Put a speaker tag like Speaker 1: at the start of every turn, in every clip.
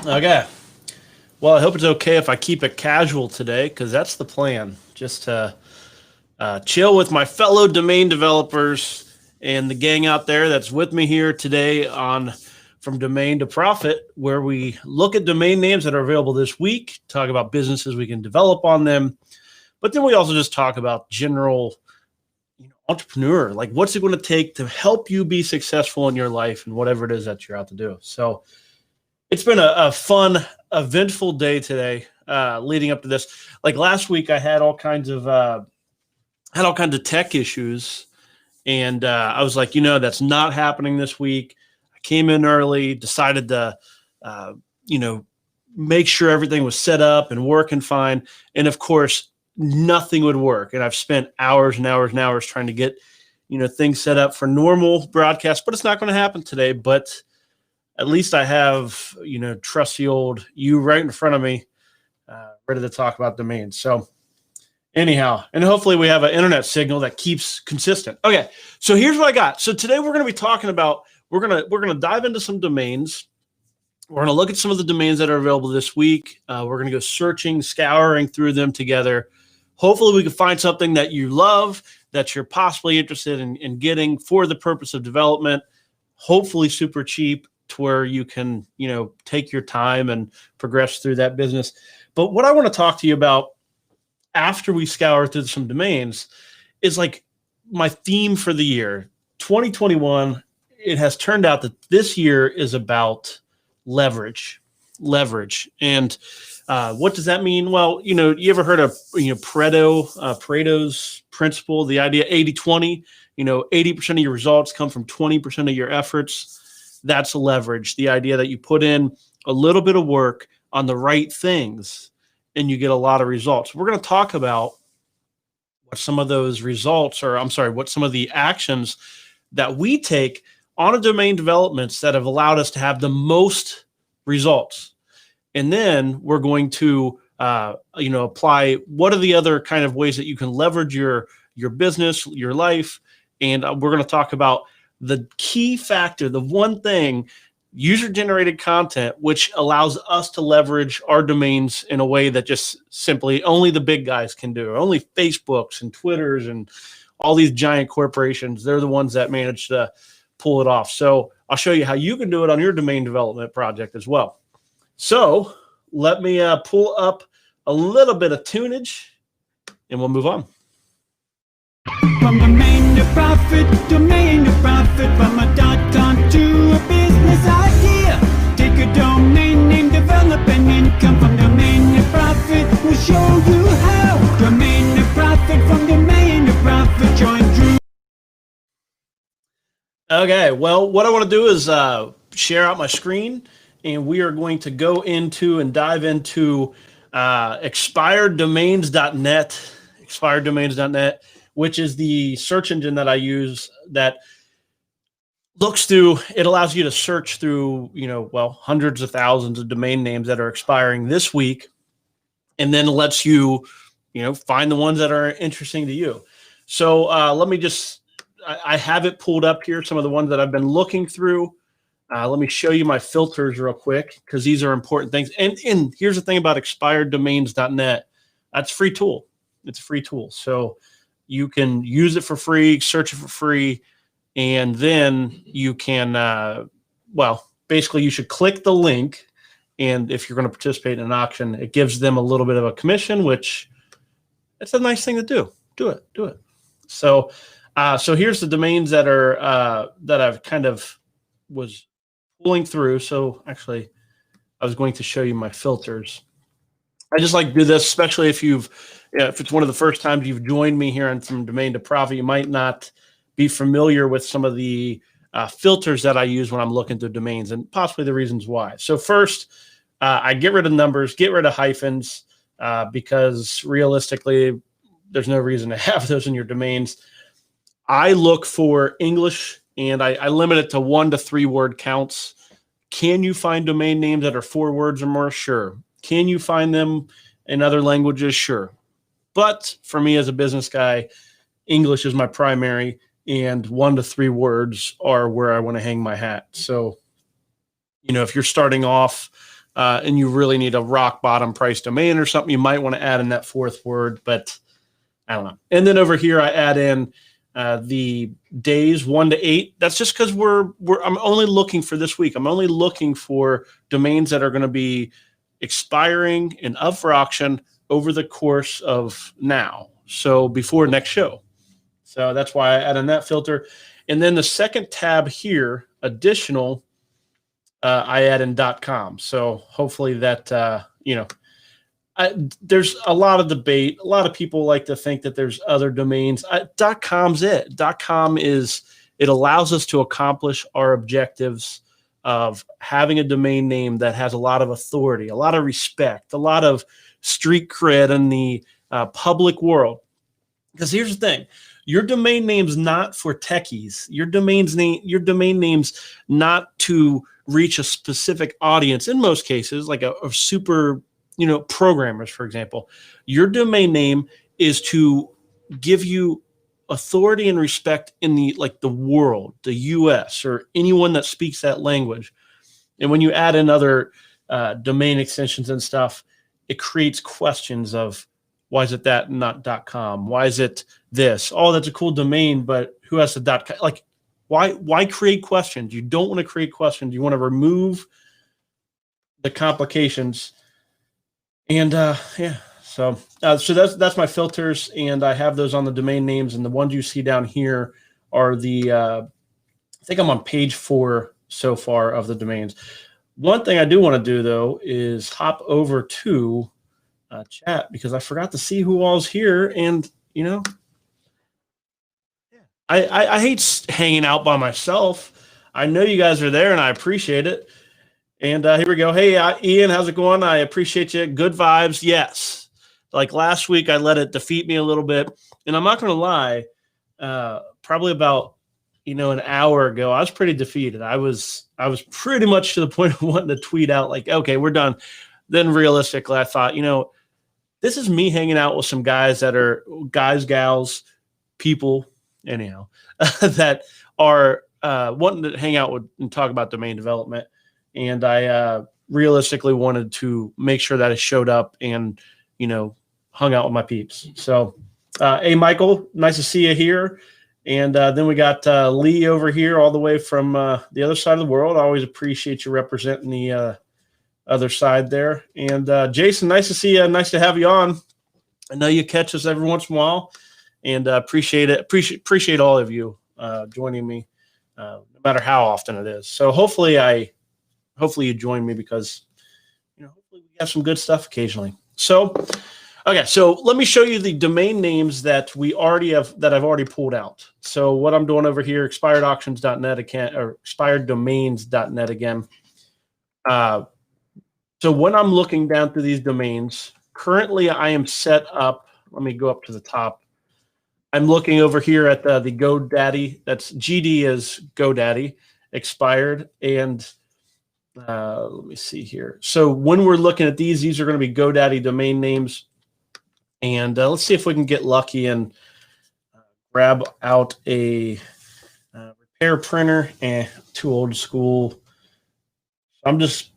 Speaker 1: Okay. Well, I hope it's okay if I keep it casual today, because that's the plan. Just to chill with my fellow domain developers and the gang out there that's with me here today on From Domain to Profit, where we look at domain names that are available this week, talk about businesses we can develop on them, but then we also just talk about general entrepreneur, like what's it going to take to help you be successful in your life and whatever it is that you're out to do. So it's been a fun, eventful day today, leading up to this. Like last week, I had all kinds of tech issues, and I was like, that's not happening this week. I came in early, decided to, make sure everything was set up and working fine, and of course, nothing would work. And I've spent hours and hours and hours trying to get, things set up for normal broadcast, but it's not going to happen today. But at least I have, trusty old you right in front of me, ready to talk about domains. So anyhow, and hopefully we have an internet signal that keeps consistent. Okay, so here's what I got. So today we're going to be talking about, we're going to dive into some domains. We're going to look at some of the domains that are available this week. We're going to go searching, scouring through them together. Hopefully we can find something that you love, that you're possibly interested in getting for the purpose of development, hopefully super cheap, to where you can, take your time and progress through that business. But what I want to talk to you about after we scour through some domains is like my theme for the year, 2021. It has turned out that this year is about leverage. And what does that mean? Well, you ever heard of, Pareto's principle, the idea 80-20, 80% of your results come from 20% of your efforts. That's leverage. The idea that you put in a little bit of work on the right things and you get a lot of results. We're going to talk about what some of those results, what some of the actions that we take on a domain developments that have allowed us to have the most results. And then we're going to, apply what are the other kind of ways that you can leverage your business, your life. And we're going to talk about the key factor, the one thing, user-generated content, which allows us to leverage our domains in a way that just simply only the big guys can do. Only Facebooks and Twitters and all these giant corporations, they're the ones that manage to pull it off. So I'll show you how you can do it on your domain development project as well. So let me pull up a little bit of tunage and we'll move on.
Speaker 2: From domain to profit, from a .com to a business idea. Take a domain name, develop an income from domain to profit. We'll show you how. Domain to profit, from domain to profit. Join Drew.
Speaker 1: Okay, well, what I want to do is share out my screen, and we are going to go into and dive into expireddomains.net, which is the search engine that I use that looks through, it allows you to search through, hundreds of thousands of domain names that are expiring this week, and then lets you, find the ones that are interesting to you. So let me just, I have it pulled up here, some of the ones that I've been looking through. Let me show you my filters real quick, because these are important things. And here's the thing about expireddomains.net. That's a free tool. It's a free tool. So you can use it for free, search it for free, and then you can, basically you should click the link. And if you're going to participate in an auction, it gives them a little bit of a commission, which it's a nice thing to do. Do it. So here's the domains that are, that I've kind of was pulling through. So actually, I was going to show you my filters. I just like to do this, especially if if it's one of the first times you've joined me here on From Domain to Profit. You might not be familiar with some of the filters that I use when I'm looking through domains, and possibly the reasons why. So first, I get rid of numbers, get rid of hyphens, because realistically, there's no reason to have those in your domains. I look for English, and I limit it to 1 to 3 word counts. Can you find domain names that are 4 words or more? Sure. Can you find them in other languages? Sure. But for me as a business guy, English is my primary, and 1 to 3 words are where I want to hang my hat. So, if you're starting off and you really need a rock bottom price domain or something, you might want to add in that fourth word, but I don't know. And then over here, I add in the days 1 to 8. That's just because I'm only looking for this week. I'm only looking for domains that are going to be expiring and up for auction over the course of now. So before next show. So that's why I add in that filter. And then the second tab here, additional, I add in .com. So hopefully that, there's a lot of debate. A lot of people like to think that there's other domains. .com's it. .com it allows us to accomplish our objectives of having a domain name that has a lot of authority, a lot of respect, a lot of street cred in the public world. Because here's the thing. Your domain name's not for techies. Your domain name's not to reach a specific audience in most cases, like a super programmers, for example. Your domain name is to give you authority and respect in the world, the US, or anyone that speaks that language. And when you add in other domain extensions and stuff, it creates questions of, why is it that not .com? Why is it this? Oh, that's a cool domain, but who has the .com? Like, why create questions? You don't want to create questions. You want to remove the complications. And so that's my filters, and I have those on the domain names, and the ones you see down here are the I think I'm on page 4 so far of the domains. One thing I do want to do though is hop over to chat, because I forgot to see who all's here, and I hate hanging out by myself. I know you guys are there, and I appreciate it. And here we go. Hey, Ian, how's it going? I appreciate you. Good vibes. Yes. Like last week, I let it defeat me a little bit. And I'm not going to lie, probably about, an hour ago, I was pretty defeated. I was pretty much to the point of wanting to tweet out like, okay, we're done. Then realistically, I thought, this is me hanging out with some guys that are gals, people, anyhow, that are wanting to hang out with and talk about domain development. And I realistically wanted to make sure that I showed up and, hung out with my peeps. So, hey, Michael, nice to see you here. And then we got Lee over here all the way from the other side of the world. I always appreciate you representing the other side there. And Jason, nice to see you. Nice to have you on. I know you catch us every once in a while, and appreciate it. Appreciate all of you joining me, no matter how often it is. So hopefully you join me, because hopefully we have some good stuff occasionally. So okay, so let me show you the domain names that I've already pulled out. So what I'm doing over here, expiredauctions.net again, or expireddomains.net again. So when I'm looking down through these domains, currently I am set up. Let me go up to the top. I'm looking over here at the GoDaddy. That's GD is GoDaddy, expired. And let me see here. So when we're looking at these are going to be GoDaddy domain names. And let's see if we can get lucky and grab out a repair printer. Too old school. I'm just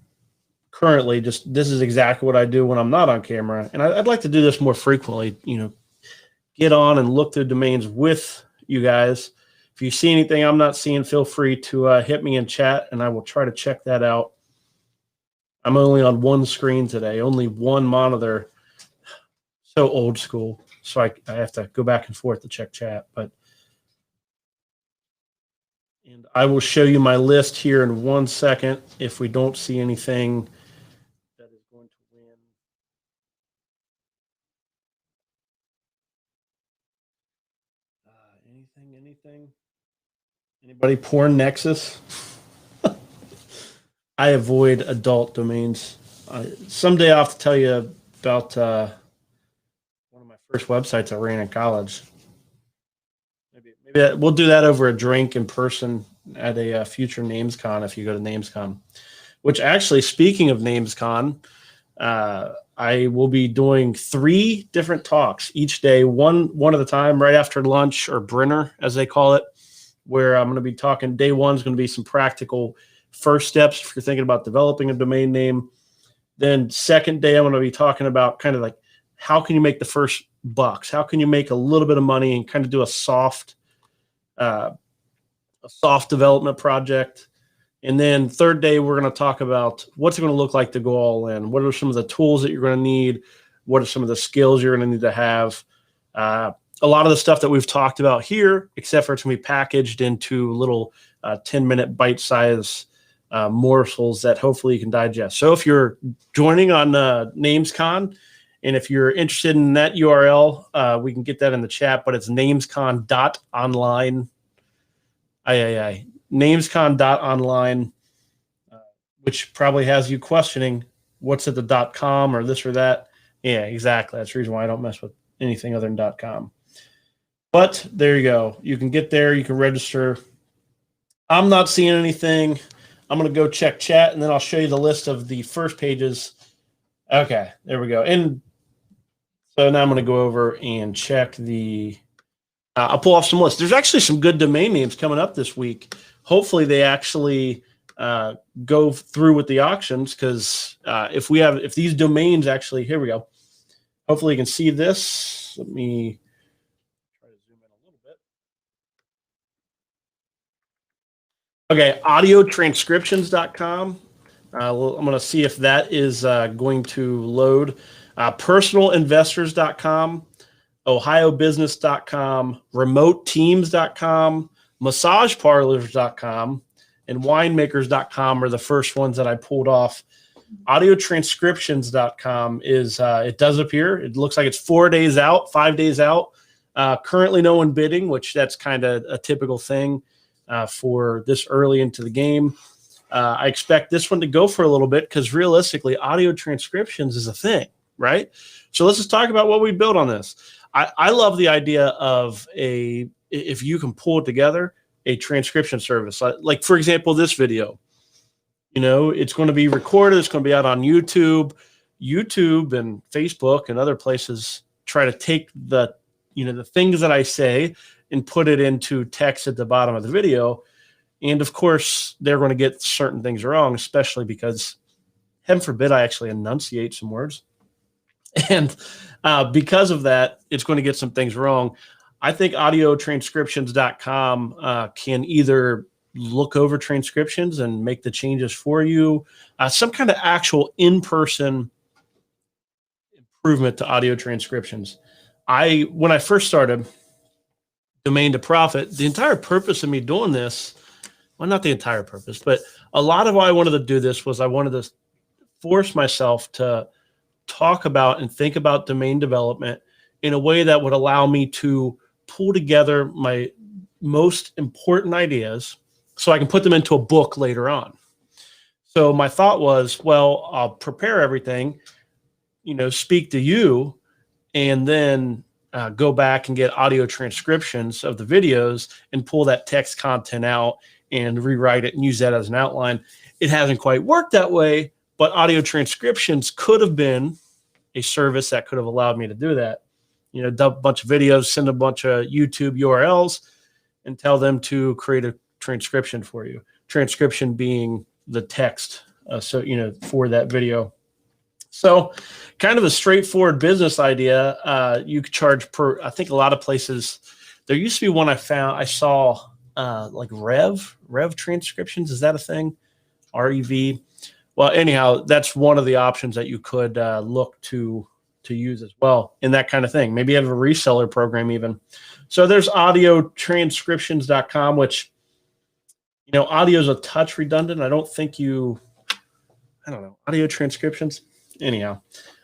Speaker 1: currently this is exactly what I do when I'm not on camera. And I'd like to do this more frequently, get on and look through domains with you guys. If you see anything I'm not seeing, feel free to hit me in chat, and I will try to check that out. I'm only on one screen today, only one monitor. So old school. So I have to go back and forth to check chat. And I will show you my list here in 1 second if we don't see anything that is going to win. Anything? Anybody porn Nexus? I avoid adult domains. Someday I'll have to tell you about one of my first websites I ran in college. Maybe we'll do that over a drink in person at a future NamesCon if you go to NamesCon. Which actually, speaking of NamesCon, I will be doing 3 different talks each day, one at a time, right after lunch, or Brenner, as they call it, where I'm going to be talking. Day 1 is going to be some practical first steps if you're thinking about developing a domain name. Then second day, I'm going to be talking about kind of like how can you make the first bucks? How can you make a little bit of money and kind of do a soft development project? And then third day, we're going to talk about what's it going to look like to go all in. What are some of the tools that you're going to need? What are some of the skills you're going to need to have? A lot of the stuff that we've talked about here, except for it's going to be packaged into little 10-minute bite-sized morsels that hopefully you can digest. So if you're joining on NamesCon, and if you're interested in that URL, we can get that in the chat, but it's namescon.online. Namescon.online, which probably has you questioning what's at the .com or this or that. Yeah, exactly. That's the reason why I don't mess with anything other than .com. But there you go. You can get there. You can register. I'm not seeing anything. I'm going to go check chat, and then I'll show you the list of the first pages. Okay, there we go. And so now I'm going to go over and check the I'll pull off some lists. There's actually some good domain names coming up this week. Hopefully they actually go through with the auctions, because if these domains actually, here we go. Hopefully you can see this. Let me try to zoom in a little bit. Okay, audiotranscriptions.com. I'm going to see if that is going to load. Personalinvestors.com, ohiobusiness.com, remoteteams.com, massageparlors.com, and winemakers.com are the first ones that I pulled off. Audiotranscriptions.com is, it does appear, it looks like it's 4 days out, 5 days out. Currently no one bidding, which that's kind of a typical thing for this early into the game. I expect this one to go for a little bit, because realistically, audio transcriptions is a thing, right? So let's just talk about what we built on this. I love the idea of if you can pull it together, a transcription service. Like for example, this video, it's going to be recorded. It's going to be out on YouTube and Facebook and other places try to take the things that I say and put it into text at the bottom of the video. And of course, they're going to get certain things wrong, especially because, heaven forbid, I actually enunciate some words. And because of that, it's going to get some things wrong. I think audiotranscriptions.com can either look over transcriptions and make the changes for you, some kind of actual in-person improvement to audio transcriptions. When I first started Domain to Profit, the entire purpose of me doing this, well, not the entire purpose, but a lot of why I wanted to do this was I wanted to force myself to talk about and think about domain development in a way that would allow me to pull together my most important ideas so I can put them into a book later on. So my thought was, well, I'll prepare everything, speak to you, and then go back and get audio transcriptions of the videos and pull that text content out and rewrite it and use that as an outline. It hasn't quite worked that way, but audio transcriptions could have been a service that could have allowed me to do that. Dump a bunch of videos, send a bunch of YouTube URLs, and tell them to create a transcription for you. Transcription being the text, for that video. So kind of a straightforward business idea. You could charge per, I think a lot of places, there used to be one I saw like Rev transcriptions. Is that a thing? REV. Well, anyhow, that's one of the options that you could look to use as well in that kind of thing. Maybe you have a reseller program even. So there's audiotranscriptions.com, which, audio is a touch redundant. I don't know, audio transcriptions. Anyhow,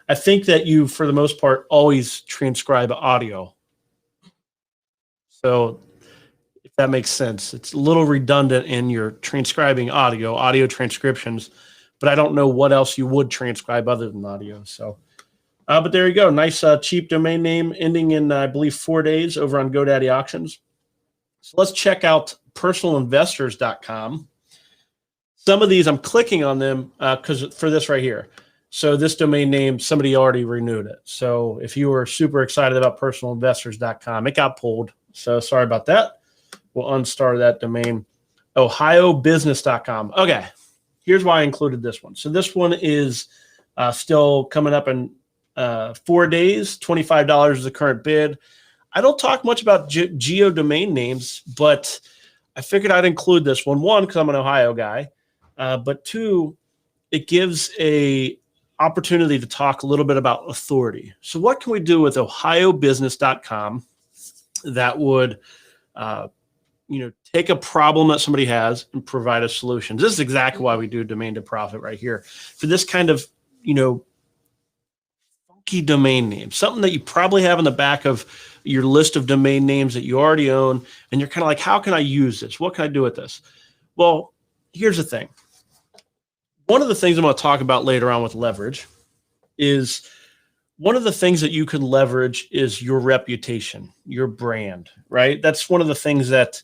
Speaker 1: I think that you, for the most part, always transcribe audio. So if that makes sense, it's a little redundant in your transcribing audio transcriptions, but I don't know what else you would transcribe other than audio. So, but there you go. Nice, cheap domain name ending in, I believe, 4 days over on GoDaddy Auctions. So let's check out personalinvestors.com. Some of these I'm clicking on them because for this right here. So this domain name, somebody already renewed it. So if you were super excited about personalinvestors.com, it got pulled. So sorry about that. We'll unstar that domain. ohiobusiness.com. Okay, here's why I included this one. So this one is Still coming up in 4 days. $25 is the current bid. I don't talk much about geo domain names, but I figured I'd include this one. One, because I'm an Ohio guy, but two, it gives a opportunity to talk a little bit about authority. So what can we do with ohiobusiness.com that would take a problem that somebody has and provide a solution? This is exactly why we do domain to profit right here. For this kind of, funky domain name, something that you probably have in the back of your list of domain names that you already own, and you're kind of like, how can I use this? What can I do with this? Well, here's the thing. One of the things I'm going to talk about later on with leverage is one of the things that you can leverage is your reputation, your brand, right? That's one of the things that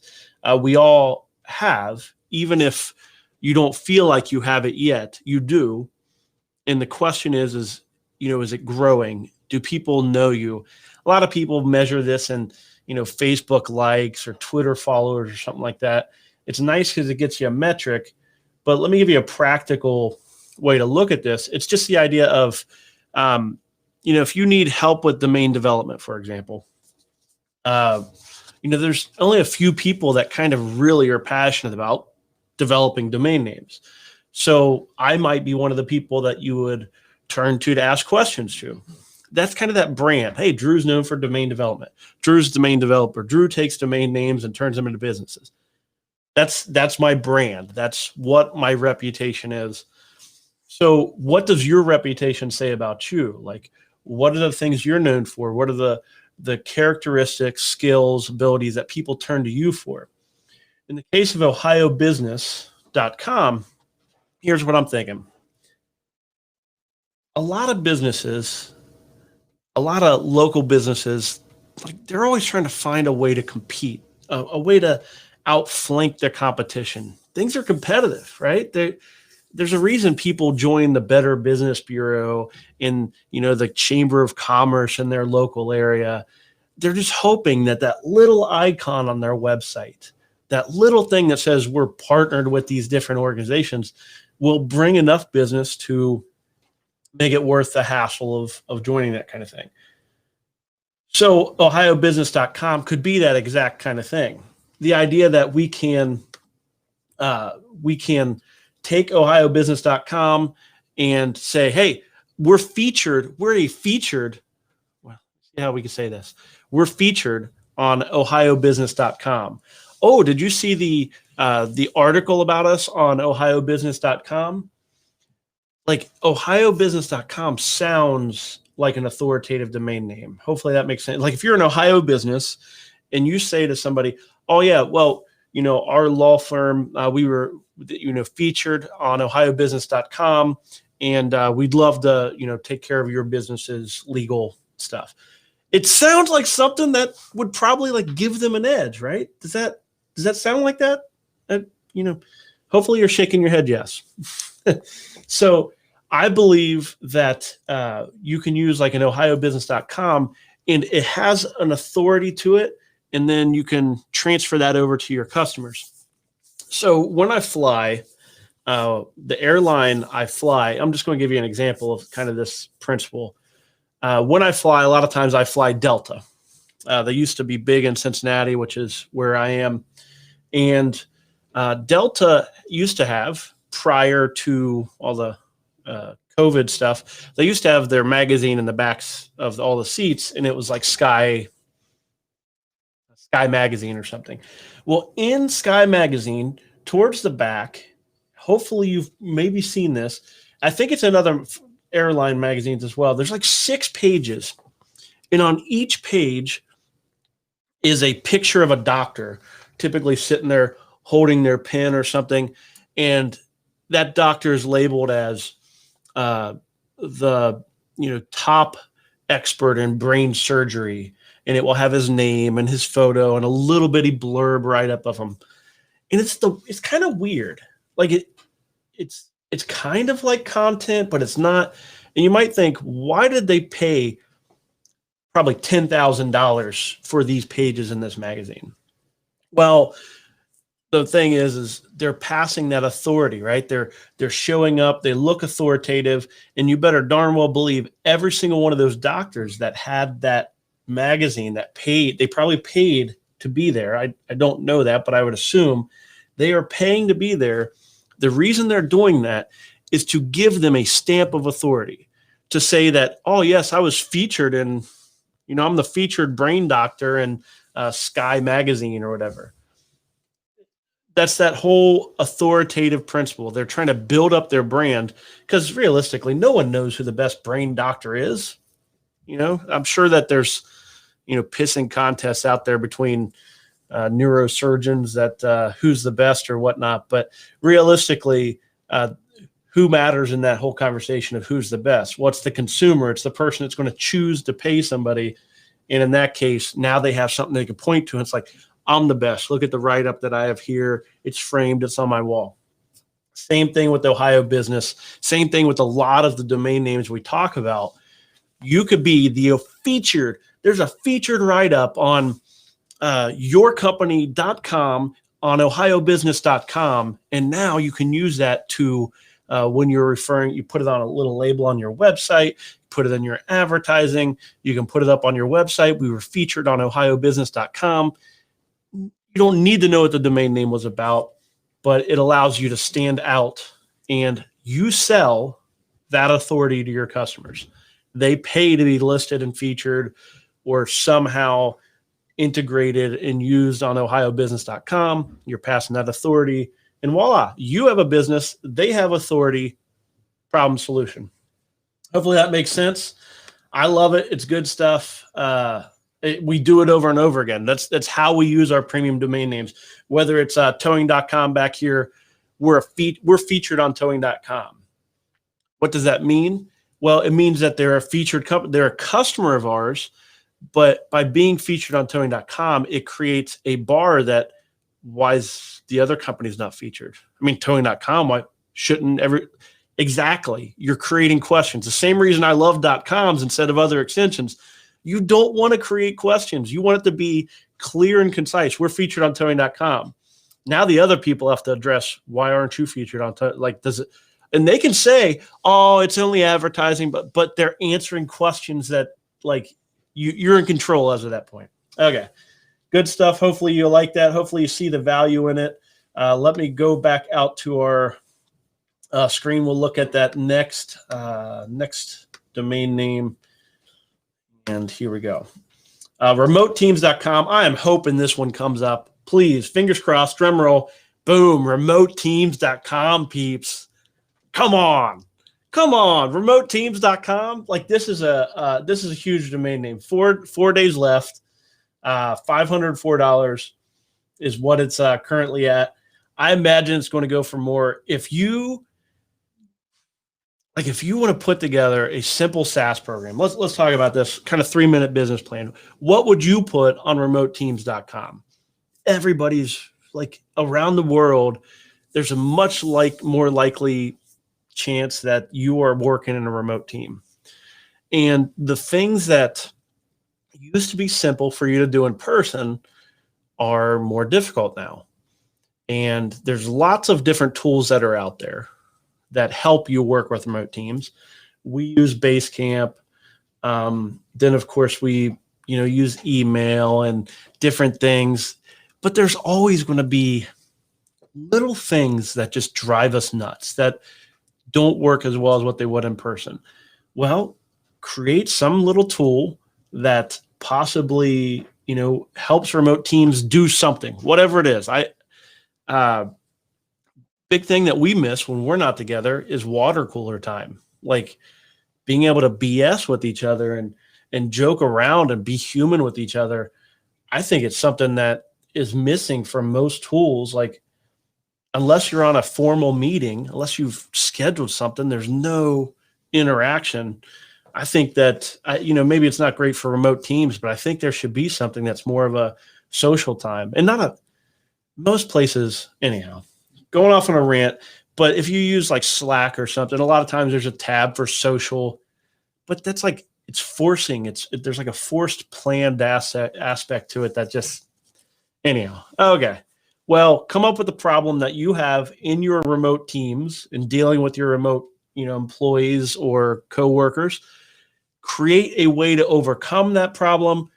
Speaker 1: we all have, even if you don't feel like you have it yet, you do. And the question is it growing? Do people know you? A lot of people measure this in, Facebook likes or Twitter followers or something like that. It's nice because it gets you a metric, but let me give you a practical way to look at this. It's just the idea of, if you need help with domain development, for example, there's only a few people that kind of really are passionate about developing domain names. So I might be one of the people that you would turn to ask questions to. That's kind of that brand. Hey, Drew's known for domain development. Drew's a domain developer. Drew takes domain names and turns them into businesses. That's my brand. That's what my reputation is. So what does your reputation say about you? Like, what are the things you're known for? What are the characteristics, skills, abilities that people turn to you for? In the case of ohiobusiness.com, here's what I'm thinking. A lot of businesses, a lot of local businesses, they're always trying to find a way to compete, a way to outflank their competition. Things are competitive, right? There's a reason people join the Better Business Bureau in, the Chamber of Commerce in their local area. They're just hoping that little icon on their website, that little thing that says we're partnered with these different organizations, will bring enough business to make it worth the hassle of joining that kind of thing. So ohiobusiness.com could be that exact kind of thing. The idea that we can take ohiobusiness.com and say, hey, we're a featured, well, see how we can say this. We're featured on ohiobusiness.com. Oh, did you see the article about us on ohiobusiness.com? Like, ohiobusiness.com sounds like an authoritative domain name. Hopefully that makes sense. Like, if you're an Ohio business and you say to somebody, oh yeah, well, our law firm, we were, featured on ohiobusiness.com, and we'd love to, take care of your business's legal stuff. It sounds like something that would probably give them an edge, right? Does that sound like that? Hopefully you're shaking your head yes. So I believe that you can use an ohiobusiness.com, and it has an authority to it, and then you can transfer that over to your customers. So when I fly, the airline I fly, I'm just going to give you an example of kind of this principle. When I fly, a lot of times I fly Delta. They used to be big in Cincinnati, which is where I am. And Delta used to have, prior to all the COVID stuff, they used to have their magazine in the backs of all the seats, and it was like Sky Magazine or something. Well, in Sky Magazine, towards the back, hopefully you've maybe seen this. I think it's in other airline magazines as well. There's 6 pages, and on each page is a picture of a doctor, typically sitting there holding their pen or something, and that doctor is labeled as the top expert in brain surgery, and it will have his name and his photo and a little bitty blurb right up of him. And it's kind of weird. It's kind of like content, but it's not. And you might think, why did they pay probably $10,000 for these pages in this magazine? Well, the thing is they're passing that authority, right? They're showing up, they look authoritative, and you better darn well believe every single one of those doctors that had that magazine that paid, they probably paid to be there. I don't know that, but I would assume they are paying to be there. The reason they're doing that is to give them a stamp of authority, to say that, oh yes, I was featured in, I'm the featured brain doctor in Sky magazine or whatever. That's that whole authoritative principle. They're trying to build up their brand because realistically, no one knows who the best brain doctor is. I'm sure that there's, pissing contests out there between neurosurgeons that who's the best or whatnot. But realistically, who matters in that whole conversation of who's the best? What's the consumer? It's the person that's going to choose to pay somebody. And in that case, now they have something they can point to. And it's like, I'm the best. Look at the write-up that I have here. It's framed. It's on my wall. Same thing with Ohio Business. Same thing with a lot of the domain names we talk about. You could be the featured. There's a featured write-up on yourcompany.com, on ohiobusiness.com. And now you can use that to, when you're referring, you put it on a little label on your website, put it in your advertising. You can put it up on your website. We were featured on ohiobusiness.com. You don't need to know what the domain name was about, but it allows you to stand out and you sell that authority to your customers. They pay to be listed and featured or somehow integrated and used on ohiobusiness.com. You're passing that authority and voila, you have a business. They have authority, problem solution. Hopefully that makes sense. I love it. It's good stuff. We do it over and over again. That's how we use our premium domain names. Whether it's towing.com back here, we're featured on towing.com. What does that mean? Well, it means that they're a featured company. They're a customer of ours, but by being featured on towing.com, it creates a bar that why is the other companies not featured? I mean, towing.com, why shouldn't exactly. You're creating questions. The same reason I love .coms instead of other extensions. You don't want to create questions. You want it to be clear and concise. We're featured on towing.com. Now the other people have to address, why aren't you featured on does it? And they can say, oh, it's only advertising, but they're answering questions that you're in control as of that point. Okay, good stuff. Hopefully you like that. Hopefully you see the value in it. Let me go back out to our screen. We'll look at that next domain name. And here we go. Remoteteams.com. I am hoping this one comes up. Please, fingers crossed, drum roll. Boom, remoteteams.com, peeps. Come on. Remoteteams.com. This is a huge domain name. Four days left. $504 is what it's currently at. I imagine it's going to go for more. If you want to put together a simple SaaS program, let's talk about this kind of 3-minute business plan. What would you put on remoteteams.com? Everybody's around the world. There's a much more likely chance that you are working in a remote team. And the things that used to be simple for you to do in person are more difficult now. And there's lots of different tools that are out there that help you work with remote teams. We use Basecamp. Then of course we, use email and different things, but there's always going to be little things that just drive us nuts that don't work as well as what they would in person. Well, create some little tool that possibly, helps remote teams do something, whatever it is. Big thing that we miss when we're not together is water cooler time. Being able to BS with each other and joke around and be human with each other. I think it's something that is missing from most tools. Unless you're on a formal meeting, unless you've scheduled something, there's no interaction. I think that, maybe it's not great for remote teams, but I think there should be something that's more of a social time and most places anyhow. Going off on a rant, but if you use Slack or something, a lot of times there's a tab for social, but that's it's forcing. There's a forced planned aspect to it that just anyhow. Okay. Well, come up with a problem that you have in your remote teams and dealing with your remote, employees or coworkers. Create a way to overcome that problem,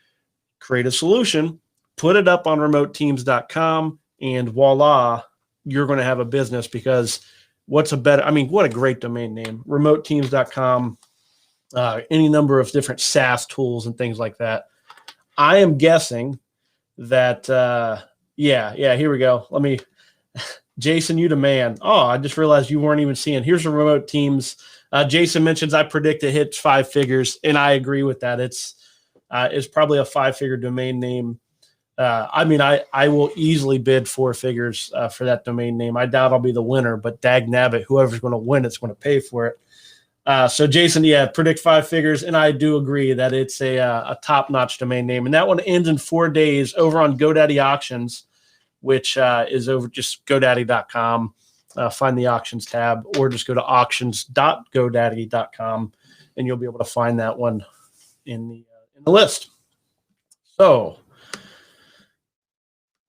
Speaker 1: create a solution, put it up on remoteteams.com, and voila, you're going to have a business. Because what a great domain name, remoteteams.com, any number of different SaaS tools and things like that. I am guessing that, here we go. Jason, you the man. Oh, I just realized you weren't even seeing. Here's a remote teams. Jason mentions, I predict it hits 5 figures, and I agree with that. It's probably a 5-figure domain name. I will easily bid 4 figures for that domain name. I doubt I'll be the winner, but dag nabbit, whoever's going to win it's going to pay for it. So Jason, predict 5 figures, and I do agree that it's a top-notch domain name. And that one ends in 4 days over on GoDaddy Auctions, which is over just GoDaddy.com. Find the auctions tab, or just go to auctions.godaddy.com, and you'll be able to find that one in the list. So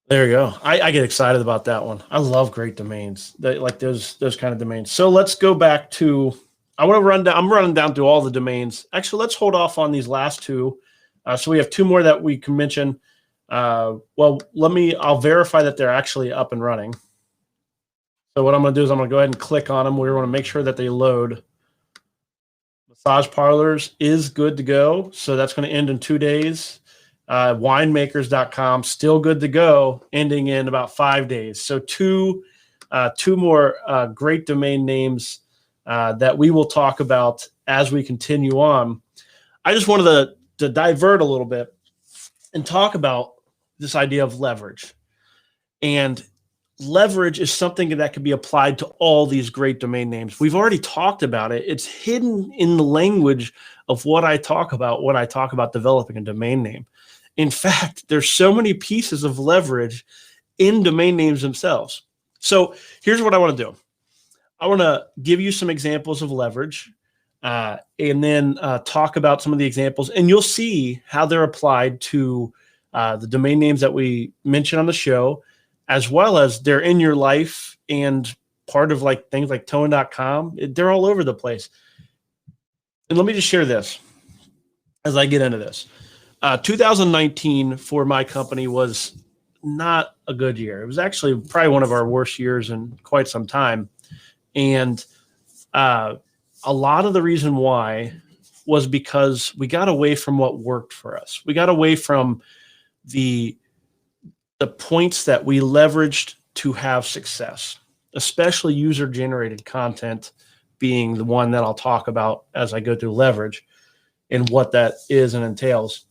Speaker 1: there you go. I get excited about that one. I love great domains, like those kind of domains. So let's go back to. I'm running down through all the domains. Actually, let's hold off on these last 2. So we have 2 more that we can mention. I'll verify that they're actually up and running. So what I'm going to do is I'm going to go ahead and click on them. We want to make sure that they load. Massage parlors is good to go. So that's going to end in 2 days. Winemakers.com, still good to go, ending in about 5 days. So two more great domain names that we will talk about as we continue on. I just wanted to divert a little bit and talk about this idea of leverage. And leverage is something that can be applied to all these great domain names. We've already talked about it. It's hidden in the language of what I talk about when I talk about developing a domain name. In fact, there's so many pieces of leverage in domain names themselves. So here's what I want to do. I want to give you some examples of leverage, and then talk about some of the examples, and you'll see how they're applied to the domain names that we mentioned on the show, as well as they're in your life and part of things like tone.com. They're all over the place. And let me just share this as I get into this. 2019 for my company was not a good year. It was actually probably one of our worst years in quite some time. And a lot of the reason why was because we got away from what worked for us. We got away from the points that we leveraged to have success, especially user-generated content being the one that I'll talk about as I go through leverage and what that is and entails.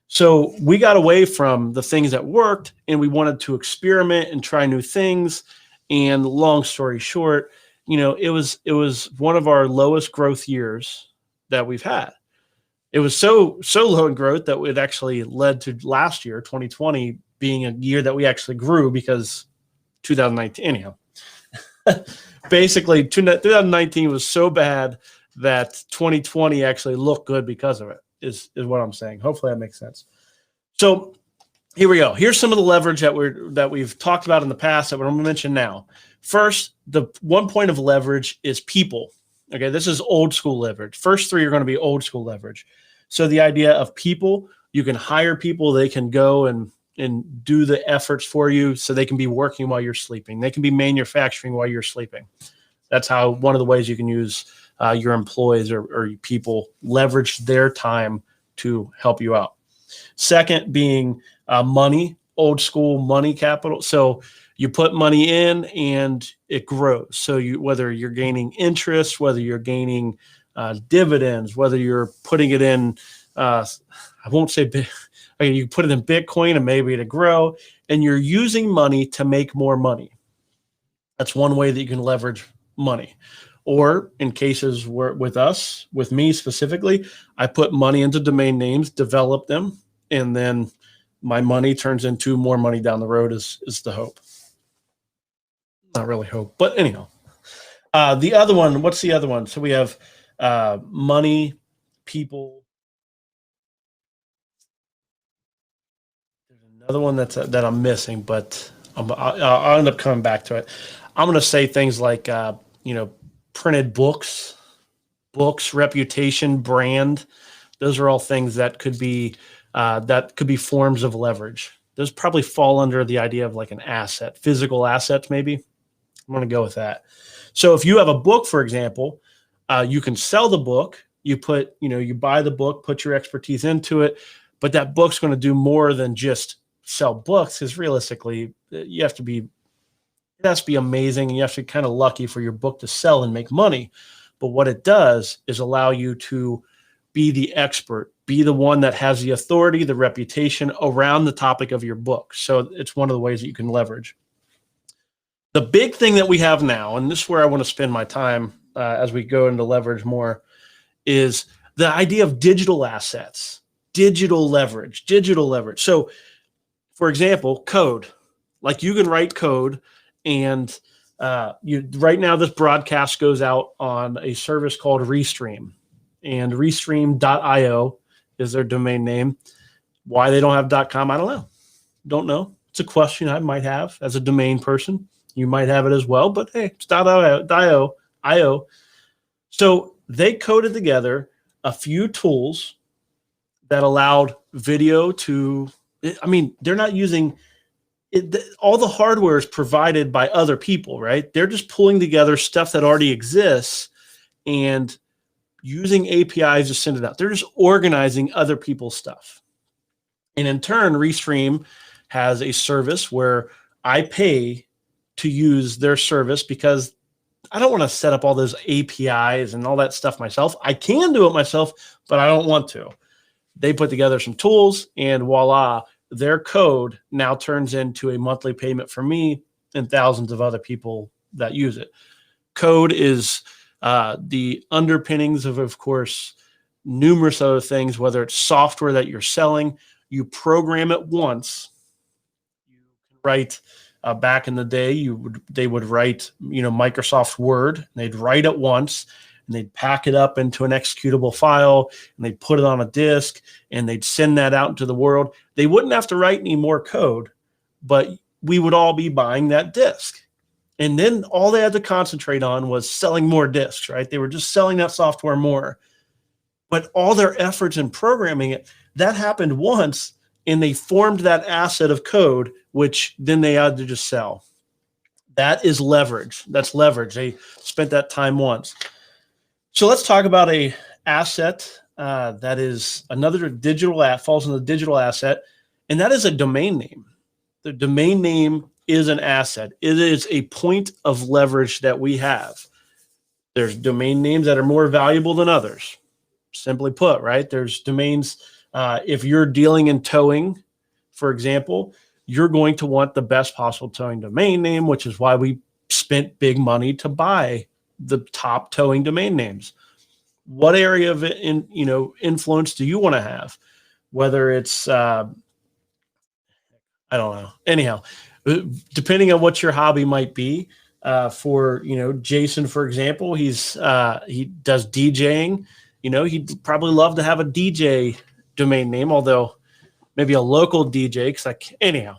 Speaker 1: So we got away from the things that worked, and we wanted to experiment and try new things. And long story short, it was one of our lowest growth years that we've had. It was so low in growth that it actually led to last year, 2020, being a year that we actually grew, because 2019, anyhow. Basically, 2019 was so bad that 2020 actually looked good because of it, is what I'm saying. Hopefully that makes sense. So here we go. Here's some of the leverage that we've talked about in the past that we're going to mention now. First, the one point of leverage is people. Okay, this is old school leverage. First 3 are going to be old school leverage. So the idea of people, you can hire people, they can go and do the efforts for you, so they can be working while you're sleeping. They can be manufacturing while you're sleeping. That's how one of the ways you can use your employees or people, leverage their time to help you out. Second being money, old school money capital. So you put money in and it grows. So whether you're gaining interest, whether you're gaining dividends, whether you're putting it in, I won't say big. You put it in Bitcoin and maybe to grow, and you're using money to make more money. That's one way that you can leverage money. Or in cases where with me specifically, I put money into domain names, develop them, and then my money turns into more money down the road is the hope. Not really hope, but anyhow. The other one, what's the other one? So we have money, people. There's another one that I'm missing, but I'll end up coming back to it. I'm going to say things like, printed books, reputation, brand. Those are all things that could be forms of leverage. Those probably fall under the idea of like an asset, physical assets, maybe. I'm going to go with that. So if you have a book, for example, you can sell the book. You buy the book, put your expertise into it, but that book's going to do more than just sell books, because realistically, it has to be amazing, and you have to be kind of lucky for your book to sell and make money. But what it does is allow you to be the expert, be the one that has the authority, the reputation around the topic of your book. So it's one of the ways that you can leverage. The big thing that we have now, and this is where I want to spend my time as we go into leverage more, is the idea of digital assets, digital leverage. So, for example, code. Like, you can write code, and right now this broadcast goes out on a service called Restream, and Restream.io is their domain name. Why they don't have .com, I don't know. It's a question I might have as a domain person. You might have it as well, but hey, it's .io. So they coded together a few tools that allowed video to, they're not using it, all the hardware is provided by other people, right? They're just pulling together stuff that already exists and using APIs to send it out. They're just organizing other people's stuff. And in turn, Restream has a service where I pay to use their service, because I don't want to set up all those APIs and all that stuff myself. I can do it myself, but I don't want to. They put together some tools, and voila, their code now turns into a monthly payment for me and thousands of other people that use it. Code is the underpinnings of course, numerous other things, whether it's software that you're selling. You program it once. You can write, back in the day, they would write, Microsoft Word. They'd write it once, and they'd pack it up into an executable file, and they'd put it on a disk, and they'd send that out into the world. They wouldn't have to write any more code, but we would all be buying that disk. And then all they had to concentrate on was selling more disks, right? They were just selling that software more. But all their efforts in programming it, that happened once, and they formed that asset of code, which then they had to just sell. That is leverage. That's leverage. They spent that time once. So let's talk about a asset that is another digital app, falls in the digital asset, and that is a domain name. The domain name is an asset. It is a point of leverage that we have. There's domain names that are more valuable than others. Simply put, right? There's domains, if you're dealing in towing, for example, you're going to want the best possible towing domain name, which is why we spent big money to buy the top towing domain names. What area of influence do you want to have? Whether it's, I don't know. Anyhow, depending on what your hobby might be, for, Jason, for example, he does DJing. He'd probably love to have a DJ domain name, although maybe a local DJ. Anyhow,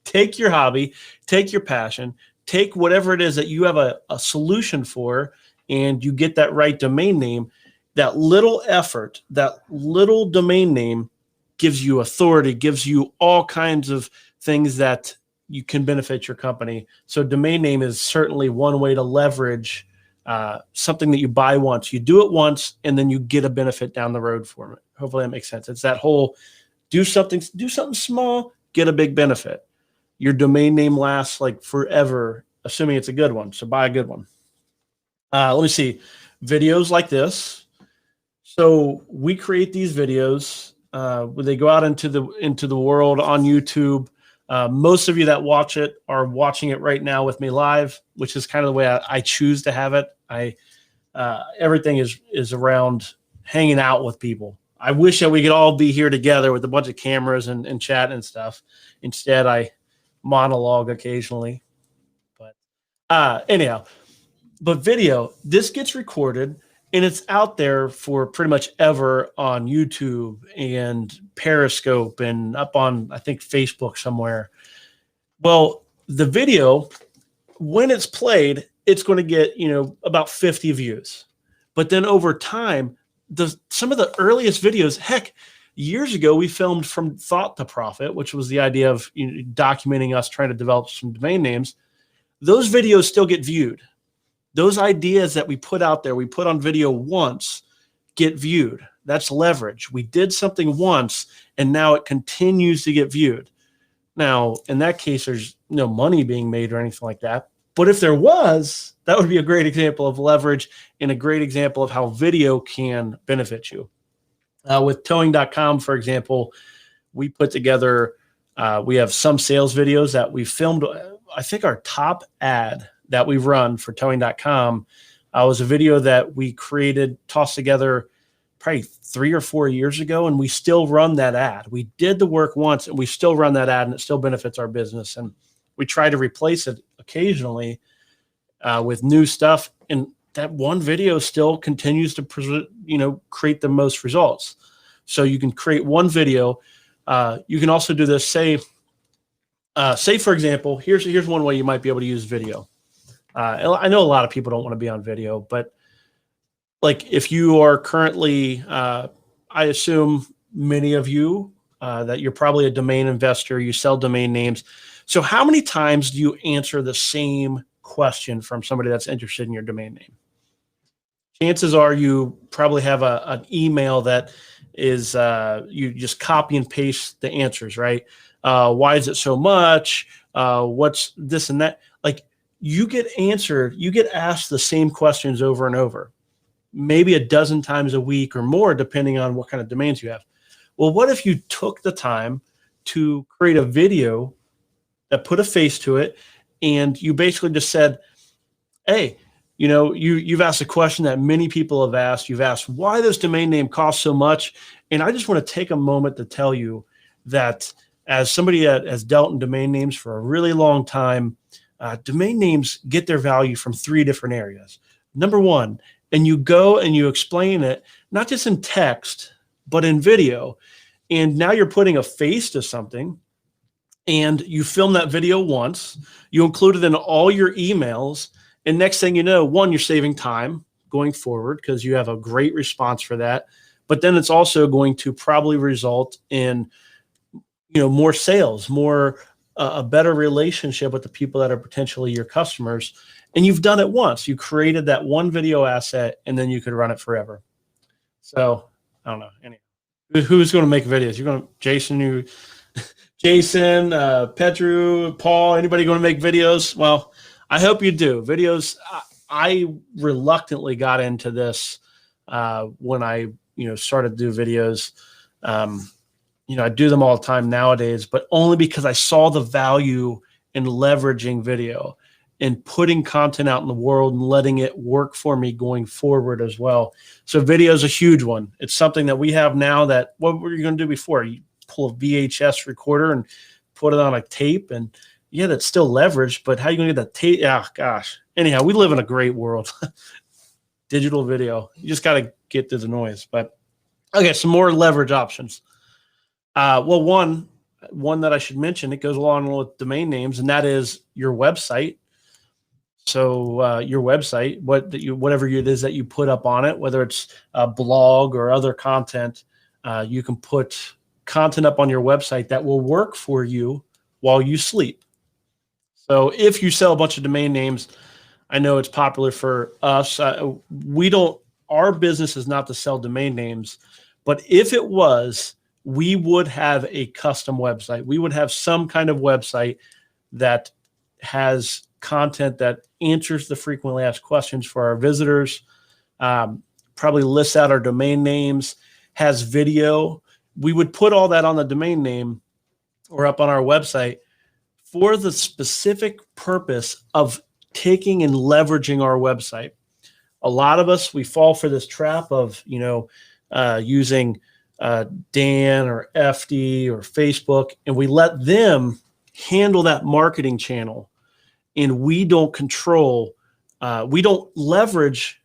Speaker 1: take your hobby, take your passion, take whatever it is that you have a solution for, and you get that right domain name. That little effort, that little domain name gives you authority, gives you all kinds of things that you can benefit your company. So domain name is certainly one way to leverage something that you buy once. You do it once, and then you get a benefit down the road from it. Hopefully that makes sense. It's that whole do something small, get a big benefit. Your domain name lasts like forever, assuming it's a good one. So buy a good one. Let me see. Videos like this. So we create these videos. When they go out into the world on YouTube. Most of you that watch it are watching it right now with me live, which is kind of the way I choose to have it. Everything is around hanging out with people. I wish that we could all be here together with a bunch of cameras and chat and stuff. Instead, I monologue occasionally. But anyhow, but video, this gets recorded, and it's out there for pretty much ever on YouTube and Periscope and up on, I think, Facebook somewhere. Well, the video, when it's played, it's going to get, about 50 views. But then over time, some of the earliest videos, heck, years ago, we filmed From Thought to Profit, which was the idea of documenting us trying to develop some domain names. Those videos still get viewed. Those ideas that we put out there, we put on video once, get viewed. That's leverage. We did something once, and now it continues to get viewed. Now, in that case, there's no money being made or anything like that. But if there was, that would be a great example of leverage and a great example of how video can benefit you. With towing.com, for example, we put together, we have some sales videos that we filmed. I think our top ad that we've run for towing.com was a video that we created, tossed together probably 3 or 4 years ago, and we still run that ad. We did the work once, and we still run that ad, and it still benefits our business. And we try to replace it occasionally with new stuff, and that one video still continues to create the most results. So you can create one video. You can also do this. Say for example, here's one way you might be able to use video. I know a lot of people don't want to be on video, but like if you are currently, I assume many of you that you're probably a domain investor, you sell domain names. So how many times do you answer the same question from somebody that's interested in your domain name? Chances are you probably have an email that is, you just copy and paste the answers, right? Why is it so much? What's this and that? Like you get asked the same questions over and over, maybe a dozen times a week or more, depending on what kind of domains you have. Well, what if you took the time to create a video that put a face to it, and you basically just said, hey, you've asked a question that many people have asked. You've asked why this domain name costs so much. And I just want to take a moment to tell you that as somebody that has dealt in domain names for a really long time, domain names get their value from 3 different areas. Number one, and you go and you explain it, not just in text, but in video. And now you're putting a face to something, and you film that video once, you include it in all your emails. And next thing you know, one, you're saving time going forward because you have a great response for that. But then it's also going to probably result in, more sales, a better relationship with the people that are potentially your customers. And you've done it once. You created that one video asset, and then you could run it forever. So I don't know. Anyway, who's going to make videos? You're going to Jason, Petru, Paul, anybody going to make videos? Well, I hope you do. Videos, I reluctantly got into this when I, started to do videos. I do them all the time nowadays, but only because I saw the value in leveraging video and putting content out in the world and letting it work for me going forward as well. So video is a huge one. It's something that we have now that, what were you going to do before? You pull a VHS recorder and put it on a tape, and yeah, that's still leveraged, but how are you going to get that tape? Ah, gosh. Anyhow, we live in a great world. Digital video. You just got to get through the noise. But okay, some more leverage options. Well, one that I should mention, it goes along with domain names, and that is your website. So your website, whatever it is that you put up on it, whether it's a blog or other content, you can put content up on your website that will work for you while you sleep. So if you sell a bunch of domain names, I know it's popular for us. Our business is not to sell domain names, but if it was, we would have a custom website. We would have some kind of website that has content that answers the frequently asked questions for our visitors, probably lists out our domain names, has video. We would put all that on the domain name or up on our website for the specific purpose of taking and leveraging our website. A lot of us, we fall for this trap of, using Dan or FD or Facebook, and we let them handle that marketing channel, and we don't control, we don't leverage,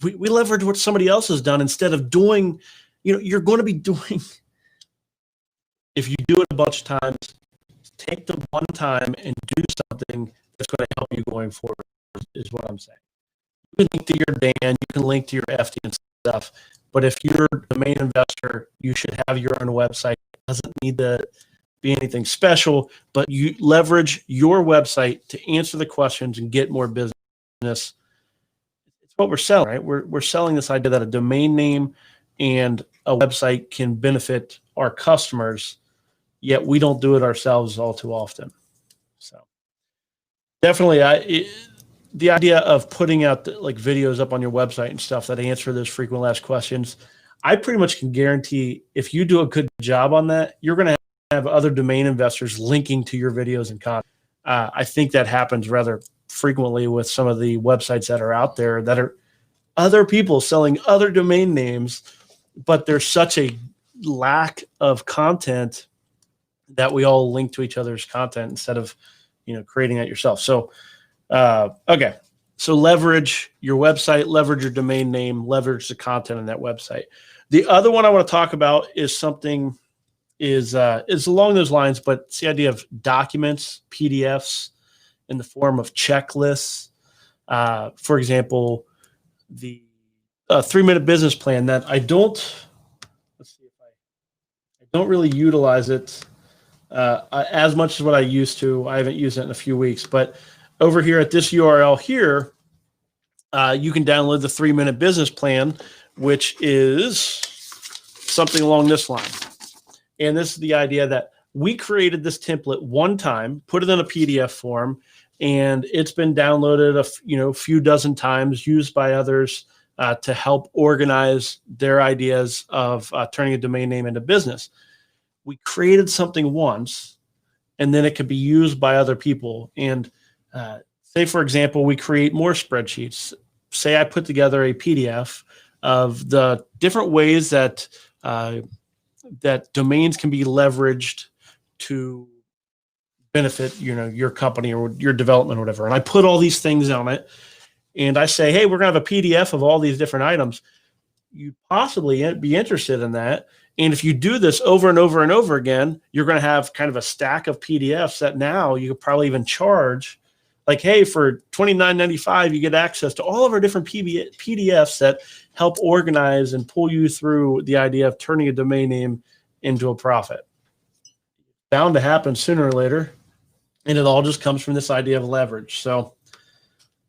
Speaker 1: we leverage what somebody else has done instead of doing, you're going to be doing, if you do it a bunch of times, take the one time and do something that's going to help you going forward, is what I'm saying. You can link to your Dan, you can link to your FD and stuff, but if you're the main investor, you should have your own website. It doesn't need to be anything special, but you leverage your website to answer the questions and get more business. It's what we're selling, right? We're selling this idea that a domain name and a website can benefit our customers, yet we don't do it ourselves all too often. So definitely, the idea of putting out like videos up on your website and stuff that answer those frequently asked questions, I pretty much can guarantee if you do a good job on that, you're going to have other domain investors linking to your videos and content. I think that happens rather frequently with some of the websites that are out there that are other people selling other domain names, but there's such a lack of content that we all link to each other's content instead of, creating it yourself. So, okay. So leverage your website, leverage your domain name, leverage the content on that website. The other one I want to talk about is something is along those lines, but it's the idea of documents, PDFs in the form of checklists. For example, the 3-minute business plan that I don't really utilize it as much as what I used to. I haven't used it in a few weeks, but over here at this URL here, you can download the 3-minute business plan, which is something along this line. And this is the idea that we created this template one time, put it in a PDF form, and it's been downloaded a few dozen times, used by others to help organize their ideas of turning a domain name into business. We created something once, and then it could be used by other people. And say, for example, we create more spreadsheets. Say I put together a PDF of the different ways that that domains can be leveraged to benefit, your company or your development or whatever. And I put all these things on it, and I say, hey, we're going to have a PDF of all these different items. You'd possibly be interested in that. And if you do this over and over and over again, you're going to have kind of a stack of PDFs that now you could probably even charge. Like, hey, for $29.95, you get access to all of our different PDFs that help organize and pull you through the idea of turning a domain name into a profit. Bound to happen sooner or later. And it all just comes from this idea of leverage. So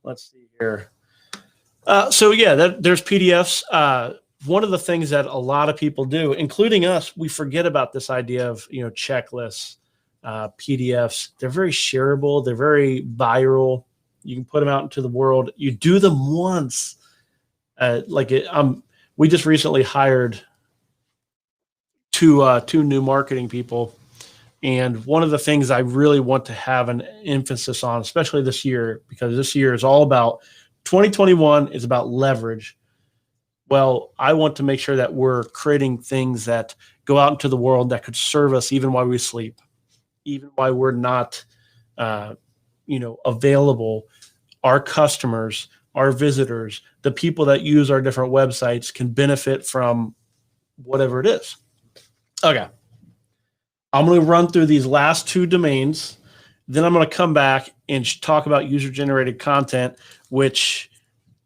Speaker 1: let's see here. There's PDFs. One of the things that a lot of people do, including us, we forget about this idea of, checklists, PDFs. They're very shareable. They're very viral. You can put them out into the world. You do them once. We just recently hired two new marketing people. And one of the things I really want to have an emphasis on, especially this year, because this year is all about 2021 is about leverage. Well, I want to make sure that we're creating things that go out into the world that could serve us even while we sleep, even while we're not, available. Our customers, our visitors, the people that use our different websites can benefit from whatever it is. Okay. I'm going to run through these last two domains. Then I'm going to come back and talk about user-generated content,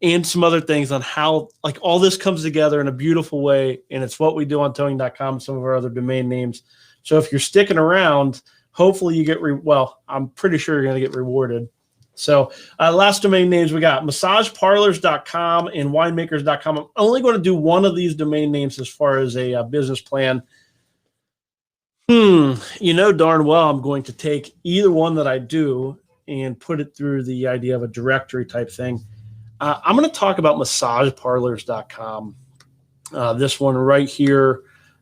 Speaker 1: and some other things on how all this comes together in a beautiful way. And it's what we do on towing.com and some of our other domain names. So if you're sticking around, hopefully you get, I'm pretty sure you're going to get rewarded. So last domain names we got massageparlors.com and winemakers.com. I'm only going to do one of these domain names as far as a business plan. Darn well I'm going to take either one that I do and put it through the idea of a directory type thing. I'm going to talk about massageparlors.com. This one right here,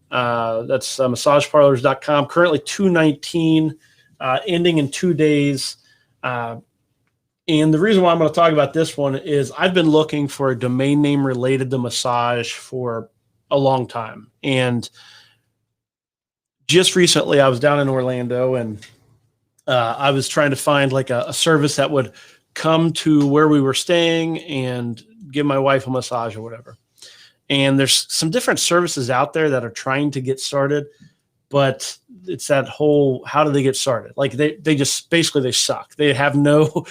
Speaker 1: that's massageparlors.com. Currently $219, ending in 2 days. And the reason why I'm going to talk about this one is I've been looking for a domain name related to massage for a long time. And just recently I was down in Orlando, and I was trying to find a service that would come to where we were staying and give my wife a massage or whatever. And there's some different services out there that are trying to get started, but it's that whole, how do they get started? Like they just basically they suck. They have no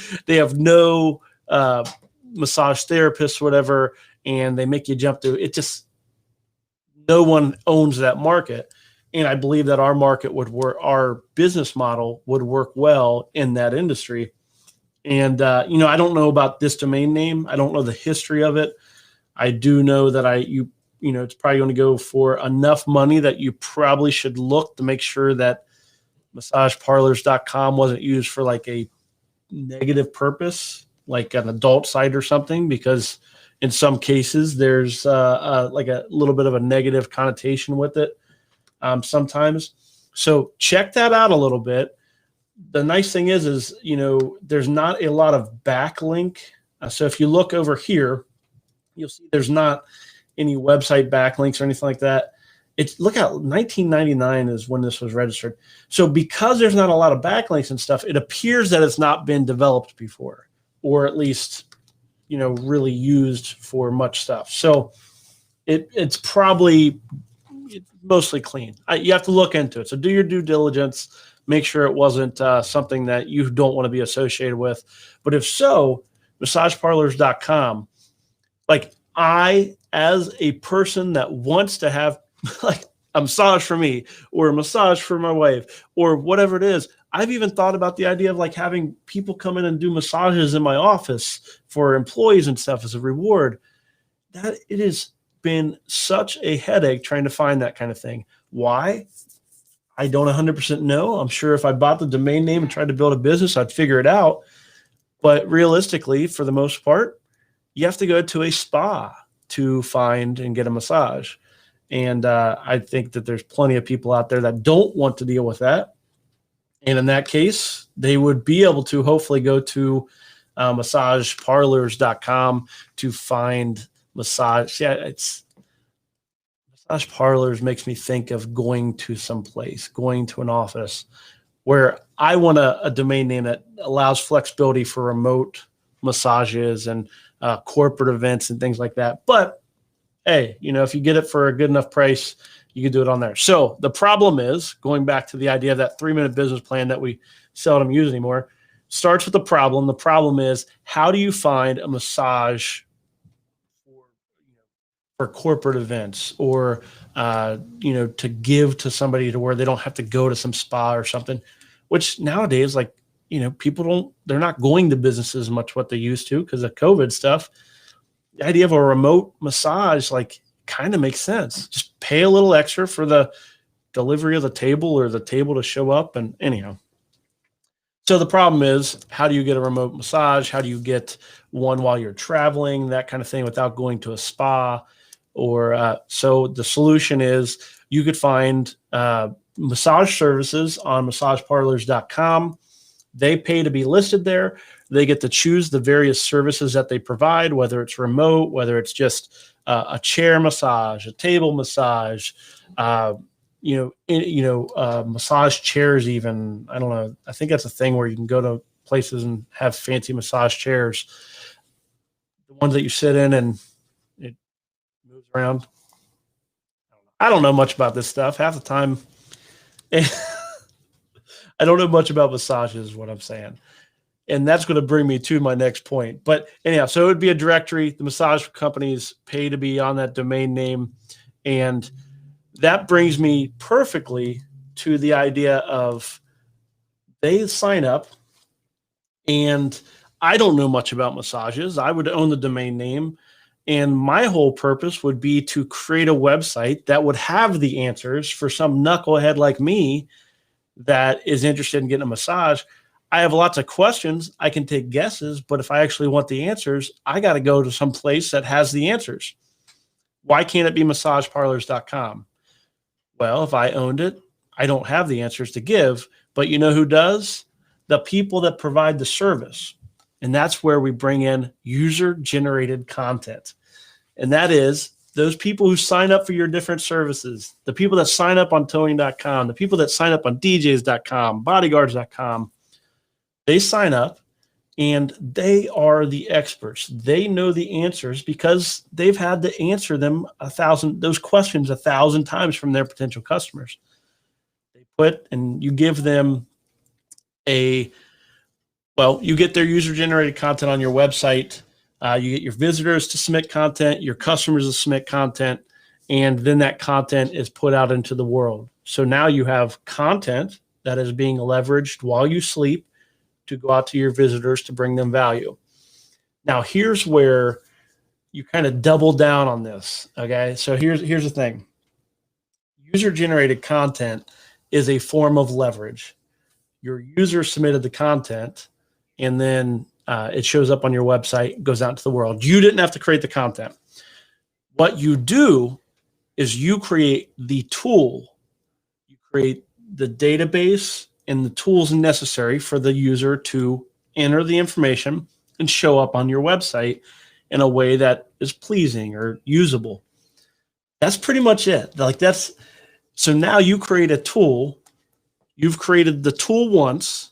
Speaker 1: massage therapists, whatever, and they make you jump through it. Just no one owns that market. And I believe that our market would work, our business model would work well in that industry. And, I don't know about this domain name. I don't know the history of it. I do know that it's probably going to go for enough money that you probably should look to make sure that massageparlors.com wasn't used for like a negative purpose, like an adult site or something, because in some cases there's like a little bit of a negative connotation with it sometimes. So check that out a little bit. The nice thing is there's not a lot of backlink. So if you look over here, you'll see there's not any website backlinks or anything like that. Look out, 1999 is when this was registered. So because there's not a lot of backlinks and stuff, it appears that it's not been developed before, or at least, really used for much stuff. So it's probably mostly clean. You have to look into it. So do your due diligence. Make sure it wasn't something that you don't want to be associated with. But if so, massageparlors.com, like I, as a person that wants to have like a massage for me or a massage for my wife or whatever it is, I've even thought about the idea of like having people come in and do massages in my office for employees and stuff as a reward. That it has been such a headache trying to find that kind of thing. Why? I don't 100% know. I'm sure if I bought the domain name and tried to build a business, I'd figure it out. But realistically, for the most part, you have to go to a spa to find and get a massage. And I think that there's plenty of people out there that don't want to deal with that. And in that case, they would be able to hopefully go to massageparlors.com to find massage. Yeah, massage parlors makes me think of going to some place, going to an office, where I want a domain name that allows flexibility for remote massages and corporate events and things like that. But hey, if you get it for a good enough price, you can do it on there. So the problem is, going back to the idea of that 3-minute business plan that we seldom use anymore, starts with the problem. The problem is, how do you find a massage for corporate events, or to give to somebody to where they don't have to go to some spa or something, which nowadays, like, they're not going to businesses much what they used to because of COVID stuff. The idea of a remote massage, like, kind of makes sense. Just pay a little extra for the delivery of the table or the table to show up. And anyhow, so the problem is, how do you get a remote massage? How do you get one while you're traveling, that kind of thing, without going to a spa? Or so the solution is, you could find massage services on massageparlors.com. They pay to be listed there. They get to choose the various services that they provide, whether it's remote, whether it's just a chair massage, a table massage, massage chairs even. I don't know. I think that's a thing where you can go to places and have fancy massage chairs, the ones that you sit in and it moves around. I don't know much about this stuff. Half the time, I don't know much about massages, is what I'm saying. And that's going to bring me to my next point. But anyhow, so it would be a directory. The massage companies pay to be on that domain name. And that brings me perfectly to the idea of, they sign up, and I don't know much about massages. I would own the domain name. And my whole purpose would be to create a website that would have the answers for some knucklehead like me that is interested in getting a massage. I have lots of questions. I can take guesses, but if I actually want the answers, I got to go to some place that has the answers. Why can't it be massageparlors.com? Well, if I owned it, I don't have the answers to give, but you know who does? The people that provide the service. And that's where we bring in user-generated content. And that is those people who sign up for your different services, the people that sign up on towing.com, the people that sign up on djs.com, bodyguards.com. They sign up and they are the experts. They know the answers because they've had to answer them those questions 1,000 times from their potential customers. you give them you get their user-generated content on your website. You get your visitors to submit content, your customers to submit content, and then that content is put out into the world. So now you have content that is being leveraged while you sleep to go out to your visitors to bring them value. Now, here's where you kind of double down on this. Okay. So here's the thing. User-generated content is a form of leverage. Your user submitted the content, and then it shows up on your website, goes out to the world. You didn't have to create the content. What you do is you create the tool. You create the database and the tools necessary for the user to enter the information and show up on your website in a way that is pleasing or usable. That's pretty much it. So now you create a tool. You've created the tool once.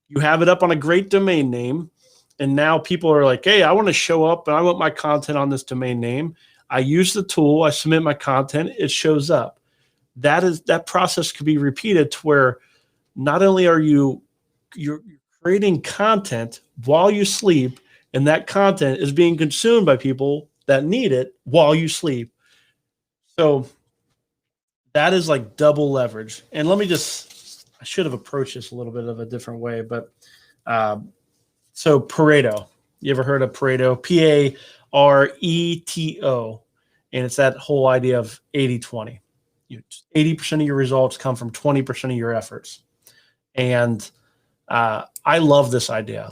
Speaker 1: You have it up on a great domain name. And now people are like, hey, I want to show up and I want my content on this domain name. I use the tool. I submit my content. It shows up. That process could be repeated to where not only are you're creating content while you sleep, and that content is being consumed by people that need it while you sleep. So that is like double leverage. And I should have approached this a little bit of a different way, but so Pareto, you ever heard of Pareto? Pareto. And it's that whole idea of 80-20. 80% of your results come from 20% of your efforts. And I love this idea.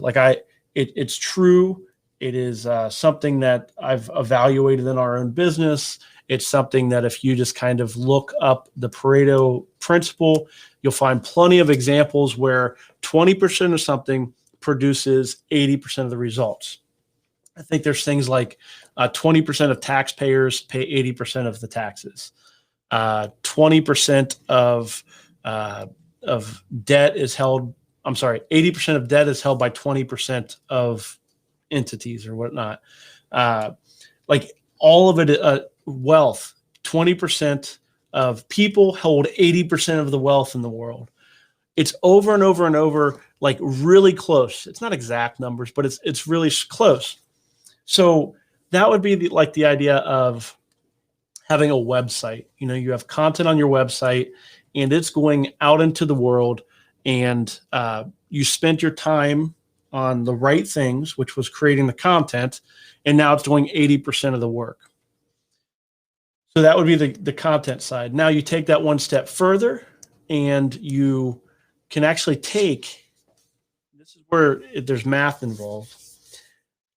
Speaker 1: It's true. It is something that I've evaluated in our own business. It's something that if you just kind of look up the Pareto principle, you'll find plenty of examples where 20% of something produces 80% of the results. I think there's things like 20% of taxpayers pay 80% of the taxes. 20% of debt is held. 80% of debt is held by 20% of entities or whatnot. All of it, wealth, 20% of people hold 80% of the wealth in the world. It's over and over and over, like really close. It's not exact numbers, but it's really close. So that would be the idea of having a website. You have content on your website and it's going out into the world, and you spent your time on the right things, which was creating the content, and now it's doing 80% of the work. So that would be the content side. Now you take that one step further, and you can actually take, this is where there's math involved.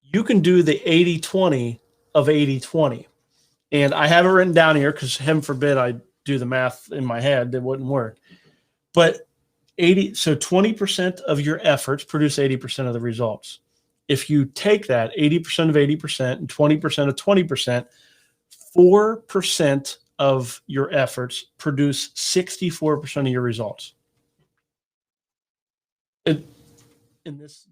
Speaker 1: You can do the 80-20 of 80-20. And I have it written down here because heaven forbid I do the math in my head. It wouldn't work. But 20% of your efforts produce 80% of the results. If you take that 80% of 80% and 20% of 20%, 4% of your efforts produce 64% of your results. In this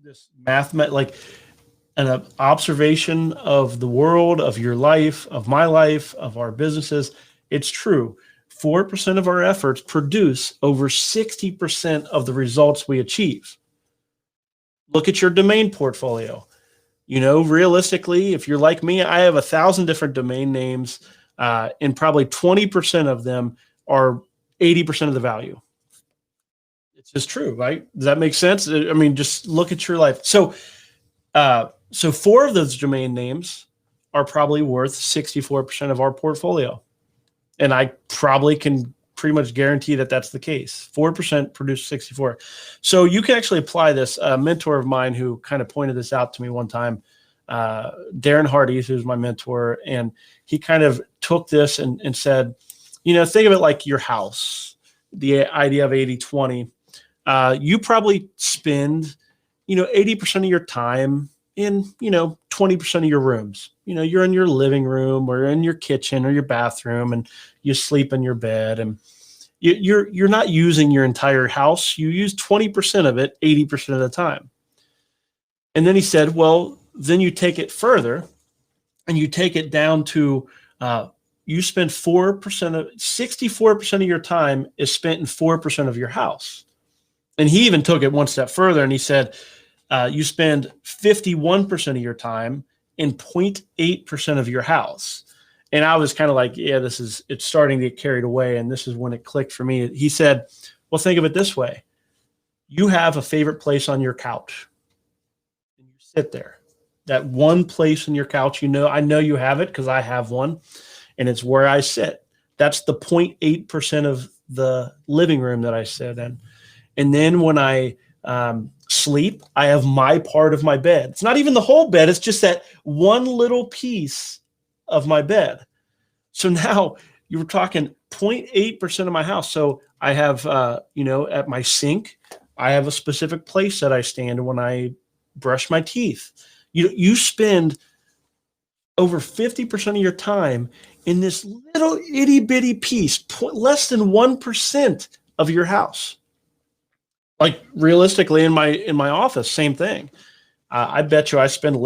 Speaker 1: math, an observation of the world, of your life, of my life, of our businesses, it's true. 4% of our efforts produce over 60% of the results we achieve. Look at your domain portfolio. Realistically, if you're like me, I have 1,000 different domain names, and probably 20% of them are 80% of the value. It's just true, right? Does that make sense? I mean, just look at your life. So 4 of those domain names are probably worth 64% of our portfolio. And I probably can pretty much guarantee that that's the case. 4% produce 64. So you can actually apply this. A mentor of mine who kind of pointed this out to me one time, Darren Hardy, who's my mentor, and he kind of took this and said, think of it like your house, the idea of 80-20. You probably spend, 80% of your time in, 20% of your rooms. You're in your living room or in your kitchen or your bathroom, and you sleep in your bed, and you're not using your entire house. You use 20% of it 80% of the time. And then he said, well, then you take it further and you take it down to you spend 64% of your time is spent in 4% of your house. And he even took it one step further, and he said, you spend 51% of your time in 0.8% of your house. And I was kind of like, yeah, it's starting to get carried away. And this is when it clicked for me. He said, well, think of it this way. You have a favorite place on your couch. And you sit there. That one place on your couch, I know you have it because I have one, and it's where I sit. That's the 0.8% of the living room that I sit in. And then when I sleep, I have my part of my bed. It's not even the whole bed. It's just that one little piece of my bed. So now you were talking 0.8% of my house. So I have, at my sink, I have a specific place that I stand when I brush my teeth. You spend over 50% of your time in this little itty bitty piece, less than 1% of your house. Like realistically, in my office, same thing. I bet you I spend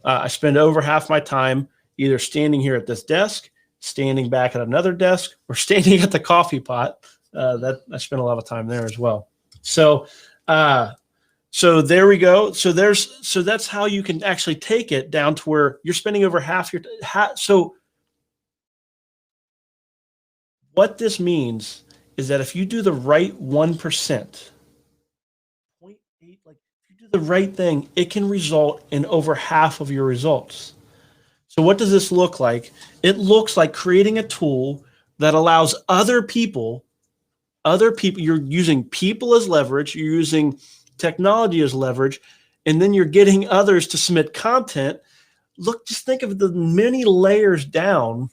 Speaker 1: I spend over half my time either standing here at this desk, standing back at another desk, or standing at the coffee pot. That I spend a lot of time there as well. So there we go. So that's how you can actually take it down to where you're spending over half your So what this means is that if you do the right 1%, 0.8, like if you do the right thing, it can result in over half of your results. So what does this look like? It looks like creating a tool that allows other people, you're using people as leverage, you're using technology as leverage, and then you're getting others to submit content. Just think of the many layers down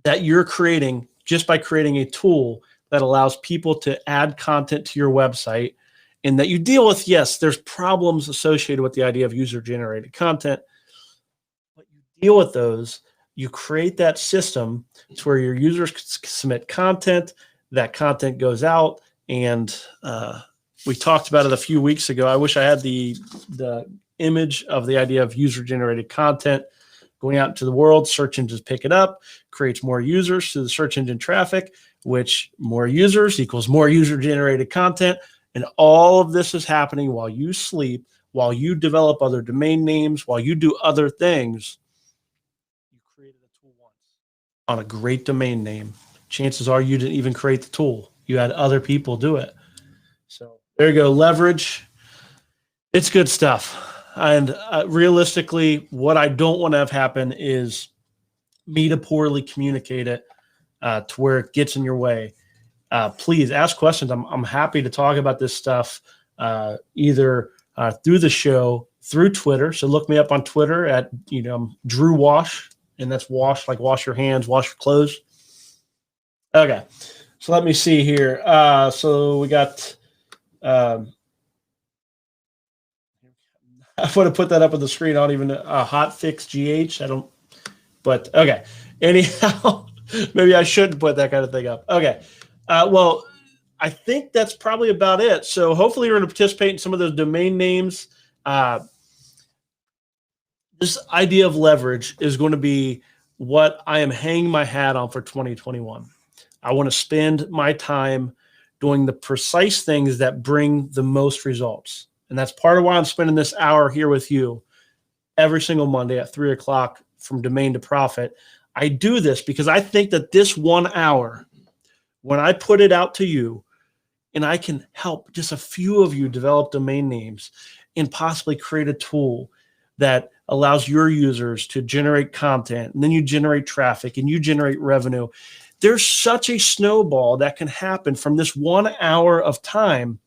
Speaker 1: that you're creating just by creating a tool that allows people to add content to your website, and that you deal with. Yes, there's problems associated with the idea of user-generated content, but you deal with those. You create that system to where your users submit content, that content goes out, and we talked about it a few weeks ago. I wish I had the image of the idea of user-generated content going out into the world. Search engines pick it up, creates more users through the search engine traffic, which more users equals more user-generated content. And all of this is happening while you sleep, while you develop other domain names, while you do other things. You created a tool once on a great domain name. Chances are you didn't even create the tool. You had other people do it. So there you go, leverage. It's good stuff. And realistically, what I don't want to have happen is me to poorly communicate it to where it gets in your way. Please ask questions. I'm happy to talk about this stuff either through the show, through Twitter. So look me up on Twitter at Drew Wash, and that's wash like wash your hands, wash your clothes. Okay, so let me see here. So we got. I would have put that up on the screen. I don't even hot fix GH. I don't. But okay. Anyhow, maybe I shouldn't put that kind of thing up. Okay. Well, I think that's probably about it. So hopefully you're going to participate in some of those domain names. This idea of leverage is going to be what I am hanging my hat on for 2021. I want to spend my time doing the precise things that bring the most results. And that's part of why I'm spending this hour here with you every single Monday at 3 o'clock from Domain to Profit. I do this because I think that this 1 hour, when I put it out to you, and I can help just a few of you develop domain names and possibly create a tool that allows your users to generate content, and then you generate traffic and you generate revenue. There's such a snowball that can happen from this 1 hour of time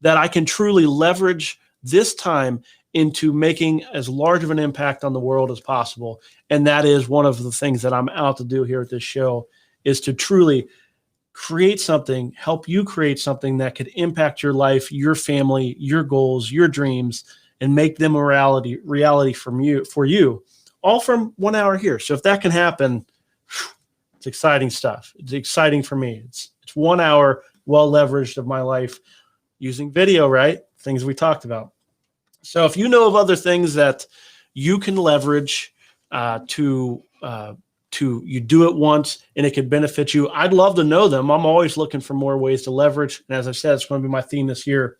Speaker 1: that I can truly leverage this time into making as large of an impact on the world as possible. And that is one of the things that I'm out to do here at this show, is to truly create something, help you create something that could impact your life, your family, your goals, your dreams, and make them a reality for you, all from 1 hour here. So if that can happen, it's exciting stuff. It's exciting for me. It's 1 hour well leveraged of my life using video, right? Things we talked about. So if you know of other things that you can leverage to you do it once and it could benefit you. I'd love to know them. I'm always looking for more ways to leverage. And as I said, it's going to be my theme this year.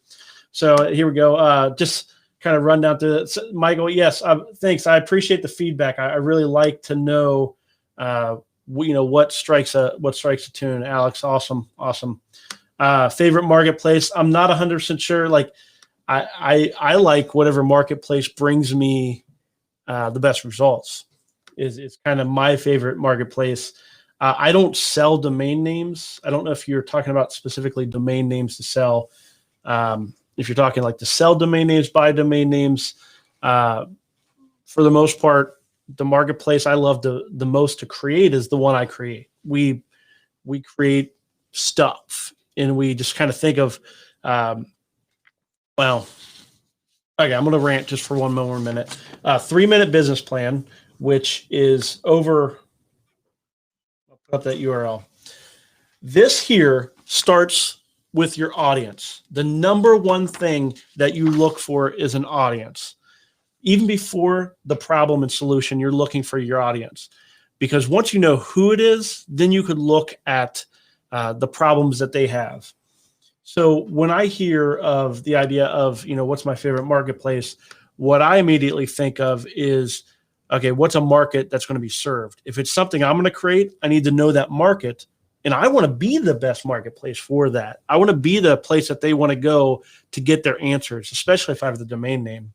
Speaker 1: So here we go. Just kind of run down to Michael. Yes. Thanks. I appreciate the feedback. I really like to know, what strikes a tune. Alex. Awesome. Favorite marketplace. I'm not 100% sure. Like I like whatever marketplace brings me the best results. Is kind of my favorite marketplace. I don't sell domain names. I don't know if you're talking about specifically domain names to sell. If you're talking like to sell domain names, buy domain names, for the most part, the marketplace I love the most to create is the one I create. We create stuff, and we just kind of think of, okay, I'm going to rant just for one more minute. 3-minute business plan, which is over. I'll put up that URL. This here starts with your audience. The number one thing that you look for is an audience. Even before the problem and solution, you're looking for your audience. Because once you know who it is, then you could look at the problems that they have. So when I hear of the idea of, what's my favorite marketplace, what I immediately think of is, okay, what's a market that's going to be served? If it's something I'm going to create, I need to know that market. And I want to be the best marketplace for that. I want to be the place that they want to go to get their answers, especially if I have the domain name.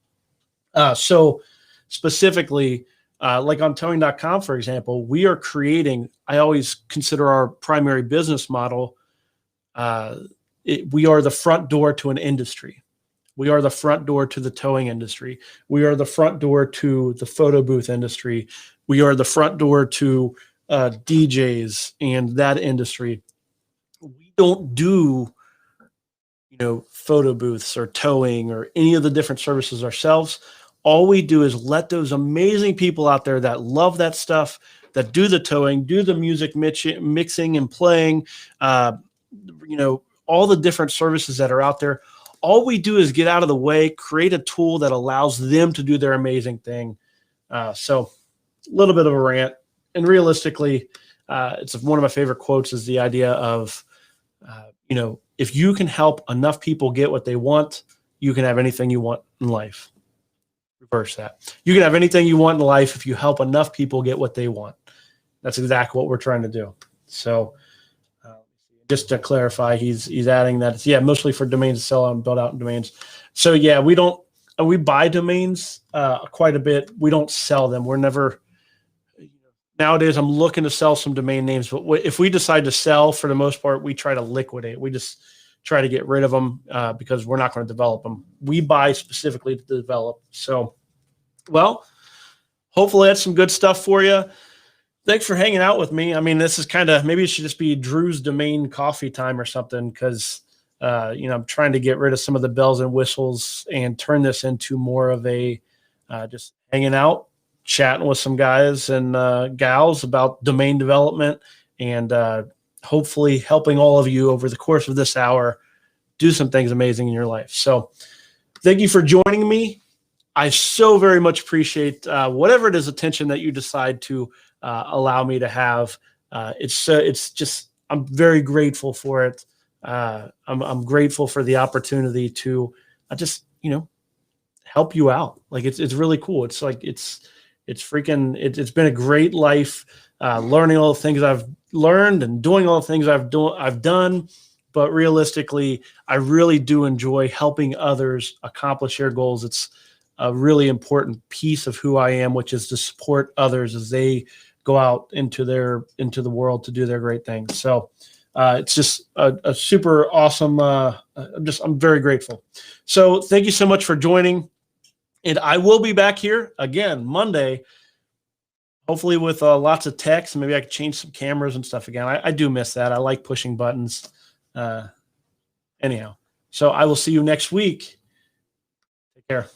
Speaker 1: So specifically, like on towing.com, for example, we are creating, I always consider our primary business model, we are the front door to an industry. We are the front door to the towing industry. We are the front door to the photo booth industry. We are the front door to DJs and that industry. We don't do, photo booths or towing or any of the different services ourselves. All we do is let those amazing people out there that love that stuff, that do the towing, do the music mixing and playing, all the different services that are out there. All we do is get out of the way, create a tool that allows them to do their amazing thing. So a little bit of a rant. And realistically, it's one of my favorite quotes is the idea of, if you can help enough people get what they want, you can have anything you want in life. Reverse that. You can have anything you want in life if you help enough people get what they want. That's exactly what we're trying to do. So just to clarify, he's adding that it's mostly for domains to sell and build out domains. So we buy domains quite a bit. We don't sell them. We're never. Nowadays, I'm looking to sell some domain names, but if we decide to sell, for the most part, we try to liquidate. We just try to get rid of them because we're not going to develop them. We buy specifically to develop. So, hopefully that's some good stuff for you. Thanks for hanging out with me. I mean, this is maybe it should just be Drew's domain coffee time or something because, I'm trying to get rid of some of the bells and whistles and turn this into more of a just hanging out, chatting with some guys and gals about domain development and hopefully helping all of you over the course of this hour do some things amazing in your life. So thank you for joining me. I so very much appreciate whatever it is attention that you decide to allow me to have. It's just, I'm very grateful for it. I'm grateful for the opportunity to just, help you out. Like it's really cool. It's like, it's been a great life, learning all the things I've learned and doing all the things I've done. But realistically, I really do enjoy helping others accomplish their goals. It's a really important piece of who I am, which is to support others as they go out into the world to do their great things. So it's just a super awesome. I'm very grateful. So thank you so much for joining. And I will be back here again Monday, hopefully with lots of text. Maybe I could change some cameras and stuff again. I do miss that. I like pushing buttons. Anyhow, so I will see you next week. Take care.